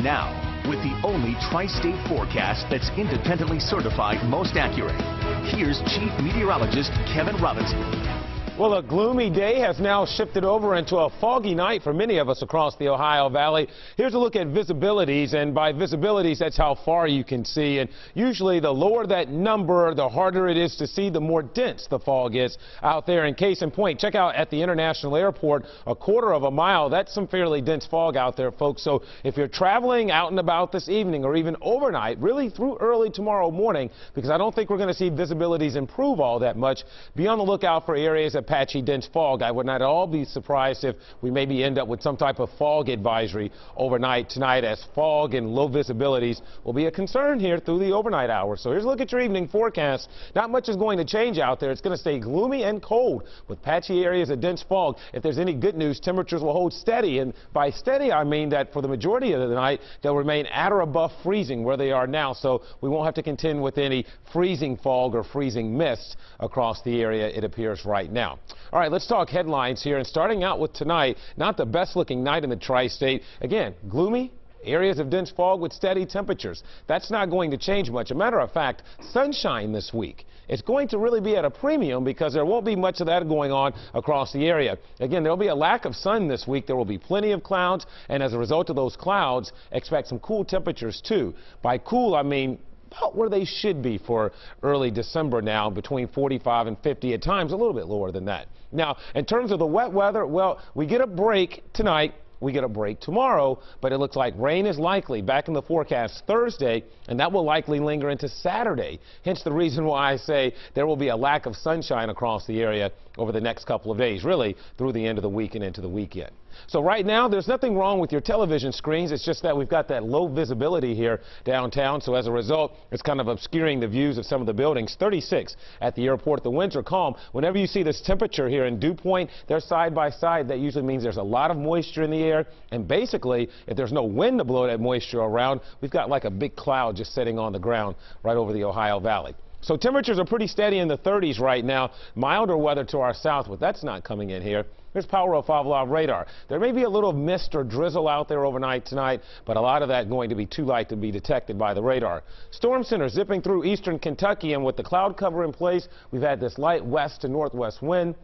Now, with the only tri-state forecast that's independently certified most accurate, here's Chief Meteorologist Kevin Robinson. Well, a gloomy day has now shifted over into a foggy night for many of us across the Ohio Valley. Here's a look at visibilities, and by visibilities, that's how far you can see. And usually the lower that number, the harder it is to see, the more dense the fog is out there. In case in point, check out at the International Airport, a quarter of a mile. That's some fairly dense fog out there, folks. So if you're traveling out and about this evening or even overnight, really through early tomorrow morning, because I don't think we're going to see visibilities improve all that much, be on the lookout for areas of patchy dense fog. I would not at all be surprised if we maybe end up with some type of fog advisory overnight tonight, as fog and low visibilities will be a concern here through the overnight hours. So here's a look at your evening forecast. Not much is going to change out there. It's going to stay gloomy and cold with patchy areas of dense fog. If there's any good news, temperatures will hold steady, and by steady I mean that for the majority of the night they'll remain at or above freezing where they are now, so we won't have to contend with any freezing fog or freezing mist across the area, it appears right now. All right, let's talk headlines here, and starting out with tonight, not the best looking night in the tri-state. Again, gloomy, areas of dense fog with steady temperatures. That's not going to change much. A matter of fact, sunshine this week. It's going to really be at a premium because there won't be much of that going on across the area. Again, there will be a lack of sun this week. There will be plenty of clouds, and as a result of those clouds, expect some cool temperatures too. By cool, I mean about where they should be for early December now, between 45 and 50, at times a little bit lower than that. Now, in terms of the wet weather, well, we get a break tonight. We get a break tomorrow, but it looks like rain is likely back in the forecast Thursday, and that will likely linger into Saturday. Hence the reason why I say there will be a lack of sunshine across the area over the next couple of days, really through the end of the week and into the weekend. So right now, there's nothing wrong with your television screens. It's just that we've got that low visibility here downtown. So as a result, it's kind of obscuring the views of some of the buildings. 36 at the airport. The winds are calm. Whenever you see this temperature here in dew point, they're side by side. That usually means there's a lot of moisture in the air. And basically, if there's no wind to blow that moisture around, we've got like a big cloud just sitting on the ground right over the Ohio Valley. So temperatures are pretty steady in the 30s right now. Milder weather to our south, but that's not coming in here. Here's Power 5 Live radar. There may be a little mist or drizzle out there overnight tonight, but a lot of that going to be too light to be detected by the radar. Storm center zipping through eastern Kentucky, and with the cloud cover in place, we've had this light west to northwest wind.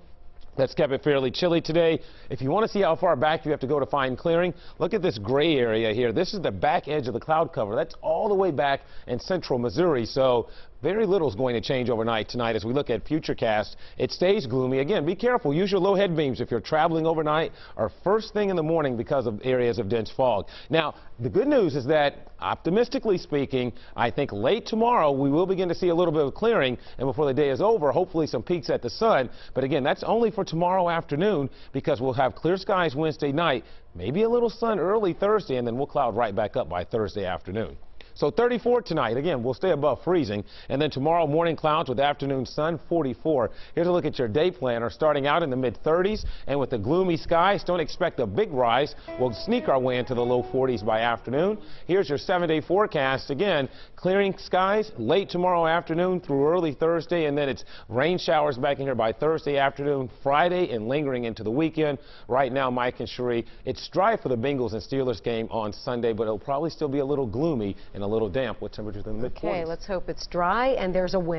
That's kept it fairly chilly today. If you want to see how far back you have to go to find clearing, look at this gray area here. This is the back edge of the cloud cover. That's all the way back in central Missouri. So very little is going to change overnight tonight as we look at Futurecast. It stays gloomy. Again, be careful. Use your low head beams if you're traveling overnight or first thing in the morning because of areas of dense fog. Now, the good news is that, optimistically speaking, I think late tomorrow we will begin to see a little bit of clearing, and before the day is over, hopefully some peaks at the sun. But again, that's only for tomorrow afternoon because we'll have clear skies Wednesday night, maybe a little sun early Thursday, and then we'll cloud right back up by Thursday afternoon. So 34 tonight. Again, we'll stay above freezing. And then tomorrow, morning clouds with afternoon sun, 44. Here's a look at your day planner. Starting out in the mid-30s, and with the gloomy skies, don't expect a big rise. We'll sneak our way into the low 40s by afternoon. Here's your 7-day forecast. Again, clearing skies late tomorrow afternoon through early Thursday, and then it's rain showers back in here by Thursday afternoon, Friday, and lingering into the weekend. Right now, Mike and Cherie, it's dry for the Bengals and Steelers game on Sunday, but it'll probably still be a little gloomy and a little damp with temperatures in the mid-40s. Okay, let's hope it's dry and there's a wind.